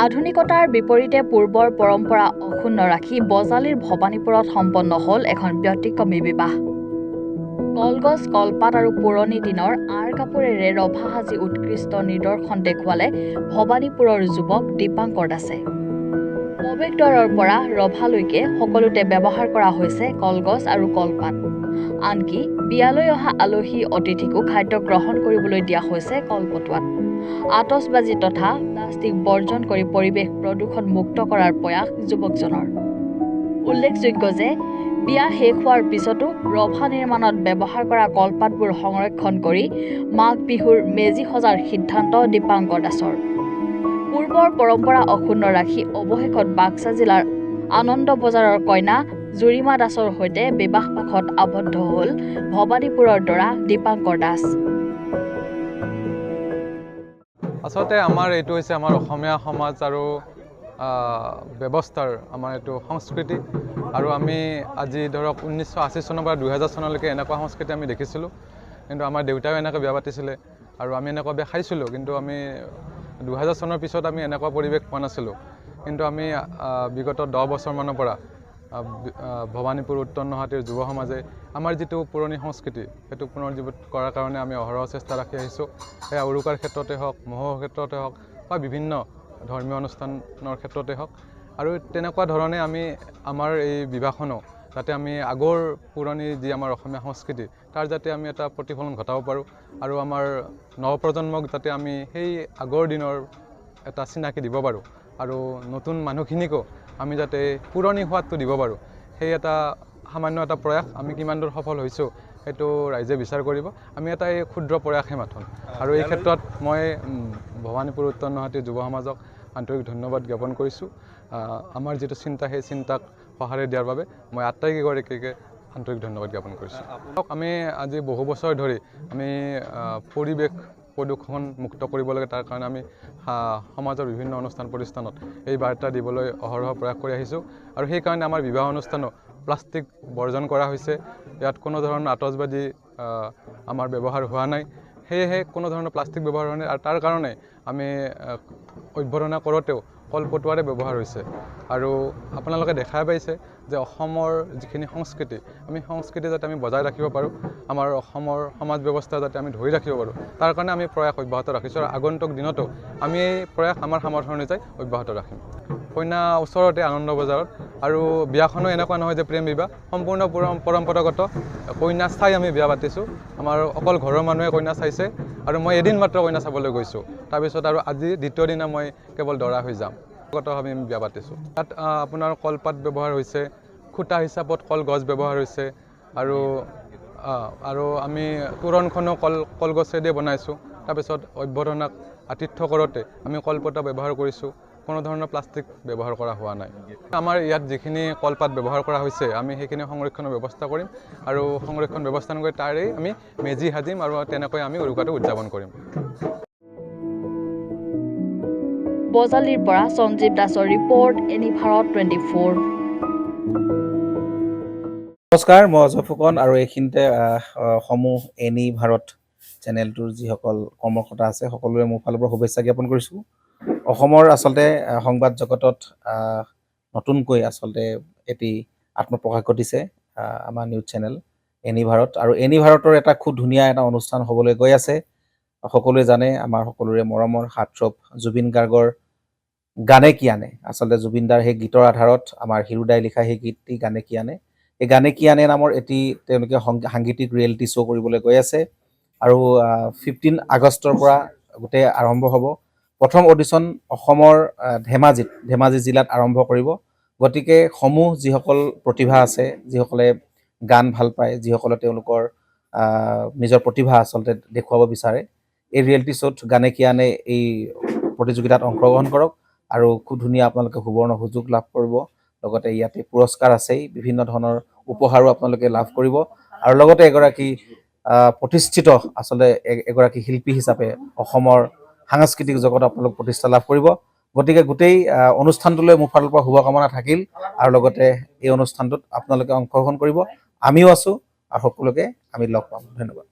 আধুনিকতাৰ বিপৰীতে পূৰ্বৰ পৰম্পৰা অক্ষুণ্ণ ৰাখি বজালীৰ ভবানীপুৰত সম্পন্ন হ'ল এখন ব্যতিক্ৰমী বিবাহ। কলগছ, কলপাত আৰু পুৰণি দিনৰ আঁৰ কাপোৰেৰে ৰভা সাজি উৎকৃষ্ট নিদৰ্শন দেখুৱালে ভবানীপুৰৰ যুৱক দীপাংকৰ দাসে। প্ৰৱেশদ্বাৰৰ পৰা ৰভালৈকে সকলোতে ব্যৱহাৰ কৰা হৈছে কলগছ আৰু কলপাত। আনকি বিয়ালৈ অহা আলহী অতিথিকো খাদ্য গ্ৰহণ কৰিবলৈ দিয়া হৈছে কলপটুৱাত। আতচবাজি তথা প্লাষ্টিক বৰ্জন কৰি পৰিৱেশ প্ৰদূষণ মুক্ত কৰাৰ প্ৰয়াস যুৱকজনৰ। উল্লেখযোগ্য যে বিয়া শেষ হোৱাৰ পিছতো ৰভা নিৰ্মাণত ব্যৱহাৰ কৰা কলপাতবোৰ সংৰক্ষণ কৰি মাঘ বিহুৰ মেজি সজাৰ সিদ্ধান্ত দীপাংকৰ দাসৰ। পূৰ্বৰ পৰম্পৰা অক্ষুণ্ণ ৰাখি অৱশেষত বাক্সা জিলাৰ আনন্দ বজাৰৰ কন্যা জুৰিমা দাসৰ সৈতে বিবাহ পাশত আবদ্ধ হ'ল ভবানীপুৰৰ দৰা দীপাংকৰ দাস। আচলতে আমাৰ এইটো হৈছে আমাৰ অসমীয়া সমাজ আৰু ব্যৱস্থাৰ আমাৰ এইটো সংস্কৃতি। আৰু আমি আজি ধৰক 1980 চনৰ পৰা 2000 চনলৈকে এনেকুৱা সংস্কৃতি আমি দেখিছিলোঁ। কিন্তু আমাৰ দেউতাও এনেকৈ বিয়া পাতিছিলে আৰু আমি এনেকুৱা বিয়া খাইছিলোঁ। কিন্তু আমি 2000 চনৰ পিছত আমি এনেকুৱা পৰিৱেশ পোৱা নাছিলোঁ। কিন্তু আমি বিগত 10 বছৰমানৰ পৰা ভবানীপুৰ উত্তৰ নহাটিৰ যুৱ সমাজে আমাৰ যিটো পুৰণি সংস্কৃতি সেইটো পুনৰুজ্জীৱিত কৰাৰ কাৰণে আমি অহৰহ চেষ্টা ৰাখি আহিছোঁ। সেয়া উৰুকাৰ ক্ষেত্ৰতে হওক, মহোহোৰ ক্ষেত্ৰতে হওক বা বিভিন্ন ধৰ্মীয় অনুষ্ঠানৰ ক্ষেত্ৰতে হওক। আৰু তেনেকুৱা ধৰণে আমি আমাৰ এই বিবাহখনো যাতে আমি আগৰ পুৰণি যি আমাৰ অসমীয়া সংস্কৃতি তাৰ যাতে আমি এটা প্ৰতিফলন ঘটাব পাৰোঁ আৰু আমাৰ নৱপ্ৰজন্মক যাতে আমি সেই আগৰ দিনৰ এটা চিনাকি দিব পাৰোঁ আৰু নতুন মানুহখিনিকো আমি যাতে পুৰণি সোৱাদটো দিব পাৰোঁ, সেই এটা সামান্য এটা প্ৰয়াস। আমি কিমান দূৰ সফল হৈছোঁ সেইটো ৰাইজে বিচাৰ কৰিব। আমি এটা এই ক্ষুদ্ৰ প্ৰয়াসহে মাথোন। আৰু এই ক্ষেত্ৰত মই ভবানীপুৰ উত্তৰ নহাটিৰ যুৱ সমাজক আন্তৰিক ধন্যবাদ জ্ঞাপন কৰিছোঁ। আমাৰ যিটো চিন্তা সেই চিন্তাক সঁহাৰি দিয়াৰ বাবে মই আটাইকেইগৰাকীকে আন্তৰিক ধন্যবাদ জ্ঞাপন কৰিছোঁ। আমি আজি বহু বছৰ ধৰি আমি পৰিৱেশ প্ৰদূষণ মুক্ত কৰিব লাগে, তাৰ কাৰণে আমি সমাজৰ বিভিন্ন অনুষ্ঠান প্ৰতিষ্ঠানত এই বাৰ্তা দিবলৈ অহৰহ প্ৰয়াস কৰি আহিছোঁ। আৰু সেইকাৰণে আমাৰ বিবাহ অনুষ্ঠানো প্লাষ্টিক বৰ্জন কৰা হৈছে। ইয়াত কোনো ধৰণৰ আতচবাজি আমাৰ ব্যৱহাৰ হোৱা নাই। সেয়েহে কোনো ধৰণৰ প্লাষ্টিক ব্যৱহাৰ হোৱা নাই। আৰু তাৰ কাৰণে আমি অভ্যৰ্থনা কৰোঁতেও কলপটুৱাৰে ব্যৱহাৰ হৈছে। আৰু আপোনালোকে দেখাই পাইছে যে অসমৰ যিখিনি সংস্কৃতি, আমি সংস্কৃতি যাতে আমি বজাই ৰাখিব পাৰোঁ, আমাৰ অসমৰ সমাজ ব্যৱস্থা যাতে আমি ধৰি ৰাখিব পাৰোঁ, তাৰ কাৰণে আমি প্ৰয়াস অব্যাহত ৰাখিছোঁ। আৰু আগন্তুক দিনতো আমি এই প্ৰয়াস আমাৰ সামৰ্থ্য অনুযায়ী অব্যাহত ৰাখিম। কইনা ওচৰতে আনন্দ বজাৰত। আৰু বিয়াখনো এনেকুৱা নহয় যে প্ৰেম বিবাহ, সম্পূৰ্ণ পৰম্পৰাগত। কইনা চাই আমি বিয়া পাতিছোঁ। আমাৰ অকল ঘৰৰ মানুহে কইনা চাইছে আৰু মই এদিন মাত্ৰ কইনা চাবলৈ গৈছোঁ। তাৰপিছত আৰু আজি দ্বিতীয় দিনা মই কেৱল দৰা হৈ যাম। আমি বিয়া পাতিছোঁ। তাত আপোনাৰ কলপাত ব্যৱহাৰ হৈছে, খুঁটা হিচাপত কলগছ ব্যৱহাৰ হৈছে। আৰু আমি তোৰণখনো কলগছেদি বনাইছোঁ। তাৰপিছত অভ্যৰ্থনাক আতিথ্য কৰোঁতে আমি কলপটুৱা ব্যৱহাৰ কৰিছোঁ। কোনো ধৰণৰ প্লাষ্টিক ব্যৱহাৰ কৰা হোৱা নাই। আমাৰ ইয়াত যিখিনি কলপাত ব্যৱহাৰ কৰা হৈছে আমি সেইখিনি সংৰক্ষণৰ ব্যৱস্থা কৰিম। আৰু সংৰক্ষণ ব্যৱস্থা কৰি তাৰেই আমি মেজি সাজিম আৰু তেনেকৈ আমি উৰুকাটো উদযাপন কৰিম। বজালীৰ পৰা সঞ্জীৱ দাসৰ ৰিপৰ্ট, এনি ভাৰত 24। নমস্কাৰ, মই অজয় ফুকন আৰু এইখিনিতে সমূহ এনি ভাৰত চেনেলটোৰ যিসকল কৰ্মকৰ্তা আছে সকলোৰে মোৰ ফালৰ পৰা শুভেচ্ছা জ্ঞাপন কৰিছোঁ। অসমৰ আচলতে সংবাদ জগতত নতুনকৈ আচলতে এটি আত্মপ্ৰকাশ ঘটিছে আমাৰ নিউজ চেনেল এনি ভাৰত। আৰু এনি ভাৰতৰ এটা খুব ধুনীয়া এটা অনুষ্ঠান হ'বলৈ গৈ আছে। সকলোৱে জানে আমাৰ সকলোৰে মৰমৰ হাৰ্টথ্ৰব জুবিন গাৰ্গৰ গানে কি আনে, আচলতে জুবিন দাৰ সেই গীতৰ আধাৰত আমাৰ হিৰুদাই লিখা সেই গীতটি গানে কি আনে, এই গানে কি আনে নামৰ এটি তেওঁলোকে সাংগীতিক ৰিয়েলিটি শ্ব' কৰিবলৈ গৈ আছে। আৰু 15 আগষ্টৰ পৰা গোটেই আৰম্ভ হ'ব। প্ৰথম অডিশ্যন অসমৰ ধেমাজি জিলাত আৰম্ভ কৰিব। গতিকে সমূহ যিসকল প্ৰতিভা আছে, যিসকলে গান ভাল পায়, যিসকলে তেওঁলোকৰ নিজৰ প্ৰতিভা আচলতে দেখুৱাব বিচাৰে, এই ৰিয়েলিটি শ্ব'ত গানে কি আনে এই প্ৰতিযোগিতাত অংশগ্ৰহণ কৰক। আৰু খুব ধুনীয়া আপোনালোকে সুবৰ্ণ সুযোগ লাভ কৰিব। লগতে ইয়াতে পুৰস্কাৰ আছেই, বিভিন্ন ধৰণৰ উপহাৰো আপোনালোকে লাভ কৰিব। আৰু লগতে এগৰাকী প্ৰতিষ্ঠিত আচলতে এগৰাকী শিল্পী হিচাপে অসমৰ সাংস্কৃতিক জগত আপোনালোক প্ৰতিষ্ঠা লাভ কৰিব। গতিকে গোটেই অনুষ্ঠানটোলৈ মোৰ ফালৰ পৰা শুভকামনা থাকিল। আৰু লগতে এই অনুষ্ঠানটোত আপোনালোকে অংশগ্ৰহণ কৰিব। আমিও আছোঁ আৰু সকলোকে আমি লগ পাম। ধন্যবাদ।